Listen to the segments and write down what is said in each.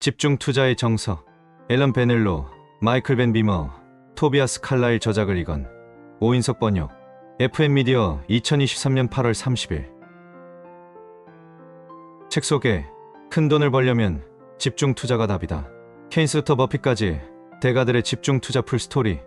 집중 투자의 정석. 앨런 베넬로, 마이클 벤 비머, 토비아스 칼라일 저작을 읽은 오인석 번역. FM 미디어 2023년 8월 30일. 책 소개. 큰 돈을 벌려면 집중 투자가 답이다. 케인스부터 버핏까지 대가들의 집중 투자 풀스토리.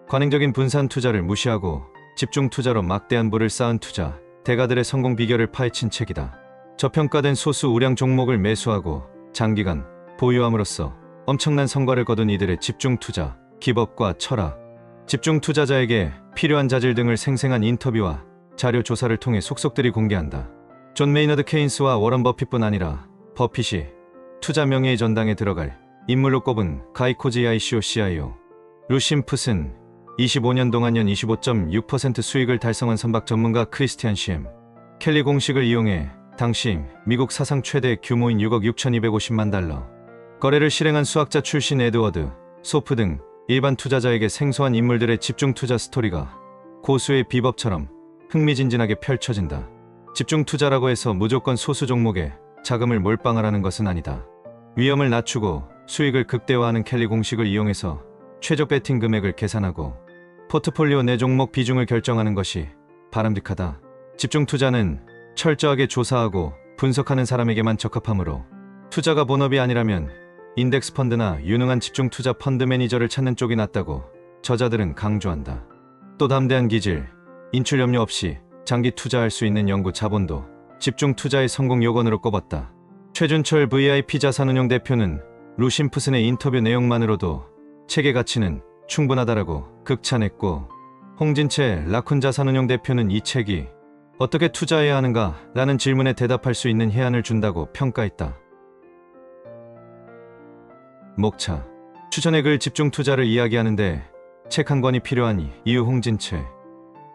관행적인 분산 투자를 무시하고 집중 투자로 막대한 부를 쌓은 투자, 대가들의 성공 비결을 파헤친 책이다. 저평가된 소수 우량 종목을 매수하고 장기간 보유함으로써 엄청난 성과를 거둔 이들의 집중 투자, 기법과 철학, 집중 투자자에게 필요한 자질 등을 생생한 인터뷰와 자료 조사를 통해 속속들이 공개한다. 존 메이너드 케인스와 워런 버핏뿐 아니라 버핏이 투자 명예의 전당에 들어갈 인물로 꼽은 가이 코지 ICO CIO, 루신 푸슨, 25년 동안 연 25.6% 수익을 달성한 선박 전문가 크리스티안 쉼, 켈리 공식을 이용해 당시 미국 사상 최대 규모인 6억 6,250만 달러 거래를 실행한 수학자 출신 에드워드 소프 등 일반 투자자에게 생소한 인물들의 집중 투자 스토리가 고수의 비법처럼 흥미진진하게 펼쳐진다. 집중 투자라고 해서 무조건 소수 종목에 자금을 몰빵하라는 것은 아니다. 위험을 낮추고 수익을 극대화하는 켈리 공식을 이용해서 최적 베팅 금액을 계산하고 포트폴리오 내 종목 비중을 결정하는 것이 바람직하다. 집중 투자는 철저하게 조사하고 분석하는 사람에게만 적합하므로 투자가 본업이 아니라면 인덱스 펀드나 유능한 집중 투자 펀드 매니저를 찾는 쪽이 낫다고 저자들은 강조한다. 또 담대한 기질, 인출 염려 없이 장기 투자할 수 있는 연구 자본도 집중 투자의 성공 요건으로 꼽았다. 최준철 VIP 자산운용 대표는 루신 푸슨의 인터뷰 내용만으로도 책의 가치는 충분하다라고 극찬했고, 홍진채 라쿤 자산운용 대표는 이 책이 어떻게 투자해야 하는가 라는 질문에 대답할 수 있는 해안을 준다고 평가했다. 목차. 추천의 글. 집중 투자를 이야기하는데 책 한 권이 필요하니 이유. 홍진채.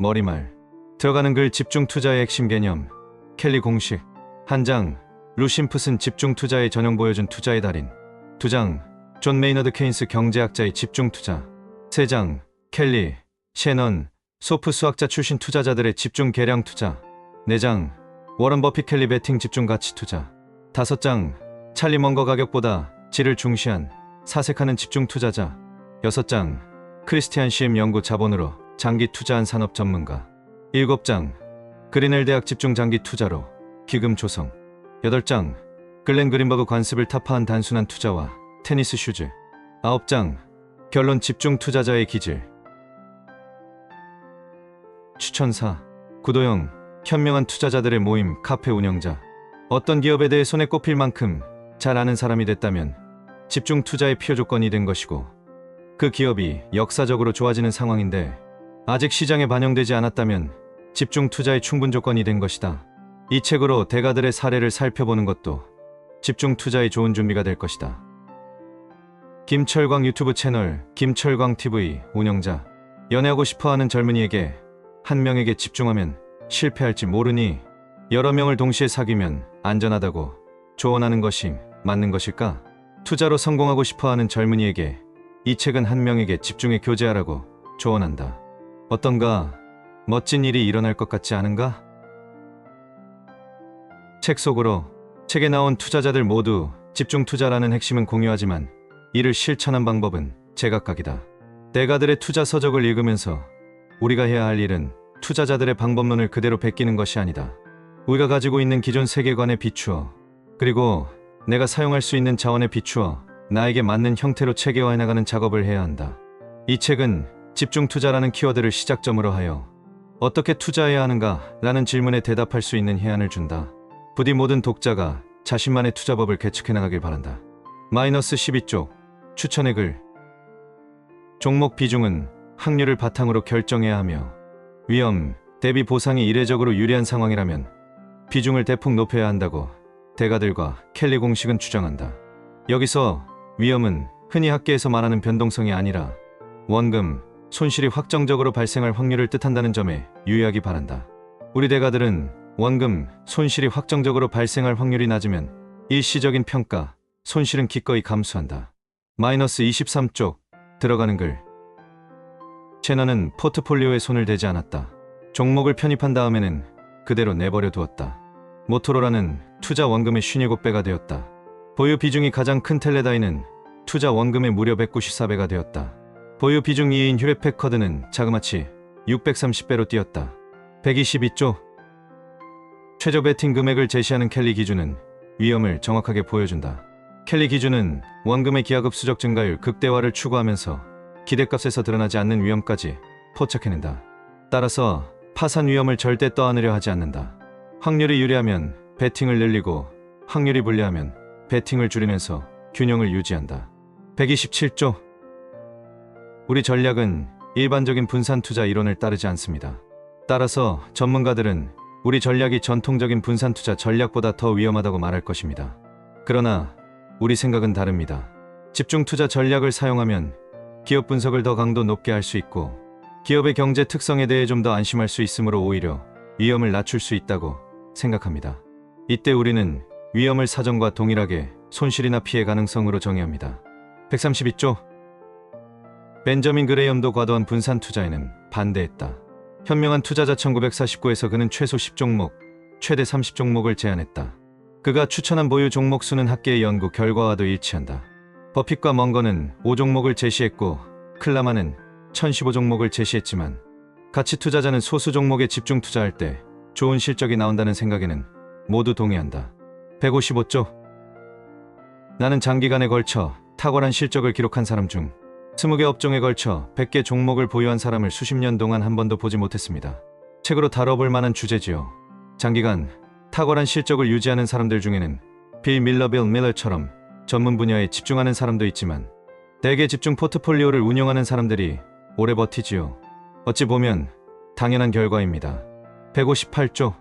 머리말. 들어가는 글. 집중 투자의 핵심 개념. 켈리 공식. 한 장. 루신 푸슨 집중 투자의 전형 보여준 투자의 달인. 2장. 존 메이너드 케인스 경제학자의 집중 투자. 3장. 켈리, 셰넌, 소프 수학자 출신 투자자들의 집중 계량 투자. 4장. 워런 버핏 켈리 베팅 집중 가치 투자. 5장. 찰리 먼거 가격보다 질을 중시한 사색하는 집중 투자자. 6장. 크리스티안 쉼 연구 자본으로 장기 투자한 산업 전문가. 7장. 그리넬 대학 집중 장기 투자로 기금 조성. 8장. 글렌 그린버그 관습을 타파한 단순한 투자와 테니스 슈즈. 9장. 결론. 집중 투자자의 기질. 추천사. 구도영. 현명한 투자자들의 모임. 카페 운영자. 어떤 기업에 대해 손에 꼽힐 만큼 잘 아는 사람이 됐다면 집중 투자의 필요 조건이 된 것이고, 그 기업이 역사적으로 좋아지는 상황인데 아직 시장에 반영되지 않았다면 집중 투자의 충분 조건이 된 것이다. 이 책으로 대가들의 사례를 살펴보는 것도 집중 투자의 좋은 준비가 될 것이다. 김철광 유튜브 채널 김철광TV 운영자. 연애하고 싶어하는 젊은이에게 한 명에게 집중하면 실패할지 모르니 여러 명을 동시에 사귀면 안전하다고 조언하는 것이 맞는 것일까? 투자로 성공하고 싶어하는 젊은이에게 이 책은 한 명에게 집중해 교제하라고 조언한다. 어떤가? 멋진 일이 일어날 것 같지 않은가? 책 속으로. 책에 나온 투자자들 모두 집중 투자라는 핵심은 공유하지만 이를 실천한 방법은 제각각이다. 대가들의 투자 서적을 읽으면서 우리가 해야 할 일은 투자자들의 방법론을 그대로 베끼는 것이 아니다. 우리가 가지고 있는 기존 세계관에 비추어, 그리고 내가 사용할 수 있는 자원에 비추어 나에게 맞는 형태로 체계화해 나가는 작업을 해야 한다. 이 책은 집중 투자라는 키워드를 시작점으로 하여 어떻게 투자해야 하는가 라는 질문에 대답할 수 있는 해안을 준다. 부디 모든 독자가 자신만의 투자법을 개척해 나가길 바란다. 마이너스 12쪽. 추천의 글. 종목 비중은 확률을 바탕으로 결정해야 하며 위험 대비 보상이 이례적으로 유리한 상황이라면 비중을 대폭 높여야 한다고 대가들과 켈리 공식은 주장한다. 여기서 위험은 흔히 학계에서 말하는 변동성이 아니라 원금, 손실이 확정적으로 발생할 확률을 뜻한다는 점에 유의하기 바란다. 우리 대가들은 원금, 손실이 확정적으로 발생할 확률이 낮으면 일시적인 평가, 손실은 기꺼이 감수한다. 마이너스 23쪽. 들어가는 글. 채널은 포트폴리오에 손을 대지 않았다. 종목을 편입한 다음에는 그대로 내버려 두었다. 모토로라는 투자 원금의 57배가 되었다. 보유 비중이 가장 큰 텔레다이는 투자 원금의 무려 194배가 되었다. 보유 비중 2위인 휴렛패커드는 자그마치 630배로 뛰었다. 122조. 최저 베팅 금액을 제시하는 켈리 기준은 위험을 정확하게 보여준다. 켈리 기준은 원금의 기하급수적 증가율 극대화를 추구하면서 기대값에서 드러나지 않는 위험까지 포착해낸다. 따라서 파산 위험을 절대 떠안으려 하지 않는다. 확률이 유리하면 베팅을 늘리고 확률이 불리하면 베팅을 줄이면서 균형을 유지한다. 127조. 우리 전략은 일반적인 분산 투자 이론을 따르지 않습니다. 따라서 전문가들은 우리 전략이 전통적인 분산 투자 전략보다 더 위험하다고 말할 것입니다. 그러나 우리 생각은 다릅니다. 집중 투자 전략을 사용하면 기업 분석을 더 강도 높게 할 수 있고 기업의 경제 특성에 대해 좀 더 안심할 수 있으므로 오히려 위험을 낮출 수 있다고 생각합니다. 이때 우리는 위험을 사정과 동일하게 손실이나 피해 가능성으로 정의합니다. 132조. 벤저민 그레이엄도 과도한 분산 투자에는 반대했다. 현명한 투자자 1949에서 그는 최소 10종목, 최대 30종목을 제안했다. 그가 추천한 보유 종목 수는 학계의 연구 결과와도 일치한다. 버핏과 멍건은 5종목을 제시했고 클라만은 1015종목을 제시했지만 가치 투자자는 소수 종목에 집중 투자할 때 좋은 실적이 나온다는 생각에는 모두 동의한다. 155조. 나는 장기간에 걸쳐 탁월한 실적을 기록한 사람 중 20개 업종에 걸쳐 100개 종목을 보유한 사람을 수십 년 동안 한 번도 보지 못했습니다. 책으로 다뤄볼 만한 주제지요. 장기간 탁월한 실적을 유지하는 사람들 중에는 빌 밀러처럼 전문 분야에 집중하는 사람도 있지만 대개 집중 포트폴리오를 운영하는 사람들이 오래 버티지요. 어찌 보면 당연한 결과입니다. 158조.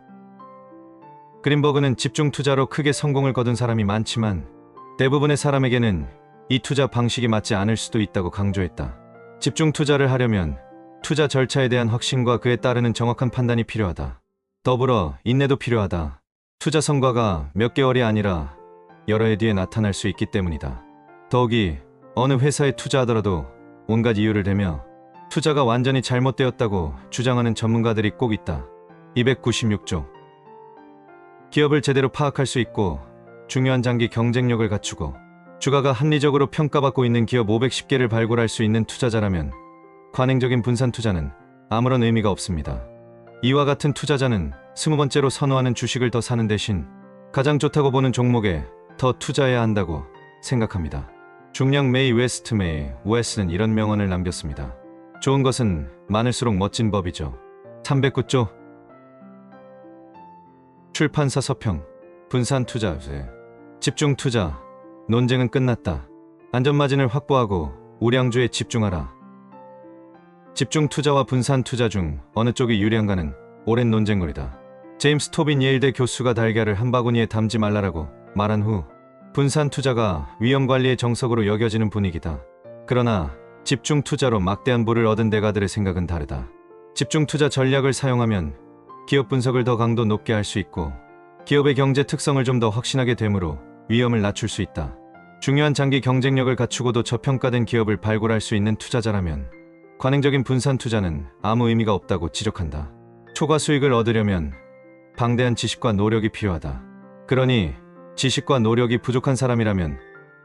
그린버그는 집중 투자로 크게 성공을 거둔 사람이 많지만 대부분의 사람에게는 이 투자 방식이 맞지 않을 수도 있다고 강조했다. 집중 투자를 하려면 투자 절차에 대한 확신과 그에 따르는 정확한 판단이 필요하다. 더불어 인내도 필요하다. 투자 성과가 몇 개월이 아니라 여러 해 뒤에 나타날 수 있기 때문이다. 더욱이 어느 회사에 투자하더라도 온갖 이유를 대며 투자가 완전히 잘못되었다고 주장하는 전문가들이 꼭 있다. 296조. 기업을 제대로 파악할 수 있고 중요한 장기 경쟁력을 갖추고 주가가 합리적으로 평가받고 있는 기업 510개를 발굴할 수 있는 투자자라면 관행적인 분산 투자는 아무런 의미가 없습니다. 이와 같은 투자자는 20번째로 선호하는 주식을 더 사는 대신 가장 좋다고 보는 종목에 더 투자해야 한다고 생각합니다. 중량 메이 웨스트는 이런 명언을 남겼습니다. 좋은 것은 많을수록 멋진 법이죠. 309조. 출판사 서평. 분산 투자, 집중 투자. 논쟁은 끝났다. 안전마진을 확보하고 우량주에 집중하라. 집중 투자와 분산 투자 중 어느 쪽이 유리한가는 오랜 논쟁거리다. 제임스 토빈 예일대 교수가 달걀을 한 바구니에 담지 말라라고 말한 후 분산 투자가 위험 관리의 정석으로 여겨지는 분위기다. 그러나 집중 투자로 막대한 부를 얻은 대가들의 생각은 다르다. 집중 투자 전략을 사용하면 기업 분석을 더 강도 높게 할 수 있고 기업의 경제 특성을 좀 더 확신하게 되므로 위험을 낮출 수 있다. 중요한 장기 경쟁력을 갖추고도 저평가된 기업을 발굴할 수 있는 투자자라면 관행적인 분산 투자는 아무 의미가 없다고 지적한다. 초과 수익을 얻으려면 방대한 지식과 노력이 필요하다. 그러니 지식과 노력이 부족한 사람이라면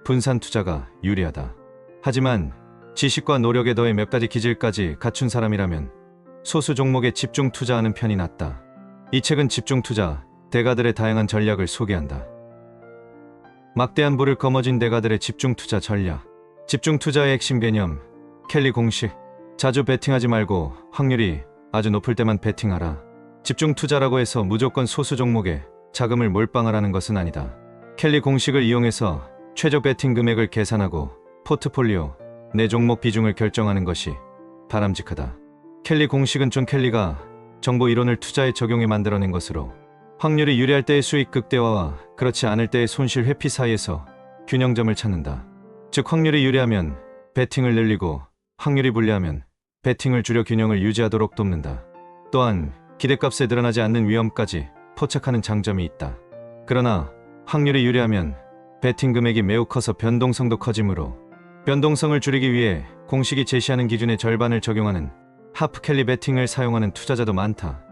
분산 투자가 유리하다. 하지만 지식과 노력에 더해 몇 가지 기질까지 갖춘 사람이라면 소수 종목에 집중 투자하는 편이 낫다. 이 책은 집중 투자 대가들의 다양한 전략을 소개한다. 막대한 부를 거머쥔 대가들의 집중 투자 전략. 집중 투자의 핵심 개념. 켈리 공식. 자주 베팅하지 말고 확률이 아주 높을 때만 베팅하라. 집중 투자라고 해서 무조건 소수 종목에 자금을 몰빵하라는 것은 아니다. 켈리 공식을 이용해서 최저 베팅 금액을 계산하고 포트폴리오 내 종목 비중을 결정하는 것이 바람직하다. 켈리 공식은 존 켈리가 정보 이론을 투자에 적용해 만들어낸 것으로 확률이 유리할 때의 수익 극대화와 그렇지 않을 때의 손실 회피 사이에서 균형점을 찾는다. 즉 확률이 유리하면 베팅을 늘리고 확률이 불리하면 베팅을 줄여 균형을 유지하도록 돕는다. 또한 기대값에 드러나지 않는 위험까지 포착하는 장점이 있다. 그러나 확률이 유리하면 베팅 금액이 매우 커서 변동성도 커지므로 변동성을 줄이기 위해 공식이 제시하는 기준의 절반을 적용하는 하프 켈리 베팅을 사용하는 투자자도 많다.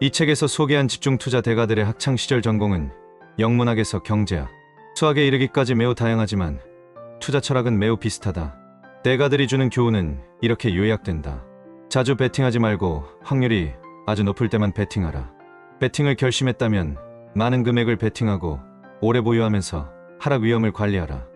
이 책에서 소개한 집중 투자 대가들의 학창시절 전공은 영문학에서 경제학, 수학에 이르기까지 매우 다양하지만 투자 철학은 매우 비슷하다. 대가들이 주는 교훈은 이렇게 요약된다. 자주 베팅하지 말고 확률이 아주 높을 때만 베팅하라. 베팅을 결심했다면 많은 금액을 베팅하고 오래 보유하면서 하락 위험을 관리하라.